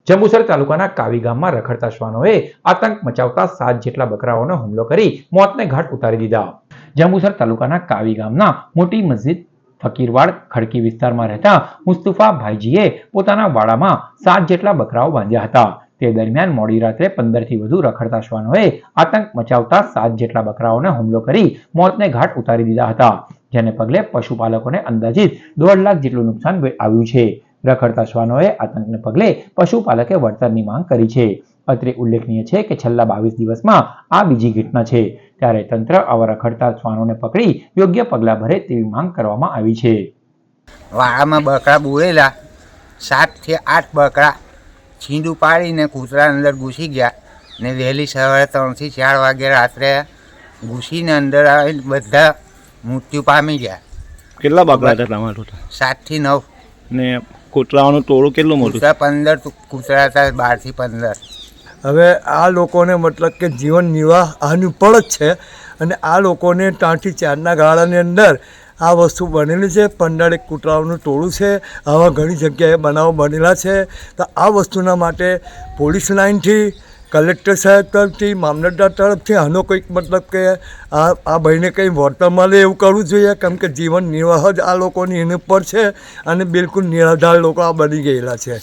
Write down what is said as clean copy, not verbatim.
જંબુસર તાલુકાના કાવી ગામમાં રખડતા શ્વાનોએ આતંક મચાવતા 7 જેટલા બકરાઓનો હુમલો કરી મોતને ઘાટ ઉતારી દીધા। જંબુસર તાલુકાના કાવી ગામના મોટી મસ્જિદ ફકીરવાડ ખડકી વિસ્તારમાં રહેતા મુસ્તફા ભાઈજીએ પોતાના વાડામાં 7 જેટલા બકરાઓ બાંધ્યા હતા। તે દરમિયાન મોડી રાત્રે 15થી વધુ રખડતા શ્વાનોએ આતંક મચાવતા 7 જેટલા બકરાઓને હુમલો કરી મોતને ઘાટ ઉતારી દીધા હતા, જેને પગલે પશુપાલકોને અંદાજિત 1.5 લાખ જેટલું નુકસાન આવ્યું છે। રખડતા શ્વાનોએ આતંકને પગલે પશુપાલકે વળતરની માંગ કરી છે। અત્રે ઉલ્લેખનીય છે કે છેલ્લા 22 દિવસમાં આ બીજી ઘટના છે, ત્યારે તંત્ર આવા રખડતા શ્વાનોને પકડી યોગ્ય પગલાં ભરે તેવી માંગ કરવામાં આવી છે। વાડામાં બકરા બોળેલા 7 થી 8 બકરા છીંડું પાડીને કૂતરા અંદર ઘૂસી ગયા ને વહેલી સવારે 3 થી 4 વાગે રાત્રે ઘૂસીને અંદર આવીને બધા મૃત્યુ પામી ગયા। કેટલા બકરા હતા તમારા? 7 થી 9 ને કૂતરાઓનું ટોળું કેટલું મોટું? 15 કૂતરા હતા, 12 થી 15। હવે આ લોકોને મતલબ કે જીવન નિર્વાહ આની ઉપર જ છે અને આ લોકોને 3 થી 4ના ગાળાની અંદર આ વસ્તુ બનેલી છે। 15 કૂતરાઓનું ટોળું છે। આવા ઘણી જગ્યાએ બનાવો બનેલા છે। તો આ વસ્તુના માટે પોલીસ લાઇનથી, કલેક્ટર સાહેબ તરફથી, મામલતદાર તરફથી આનો કંઈક મતલબ કે આ ભાઈને કંઈ વળતર મળે એવું કરવું જોઈએ, કેમ કે જીવન નિર્વાહ જ આ લોકોની એની ઉપર છે અને બિલકુલ નિરાધાર લોકો આ બની ગયેલા છે।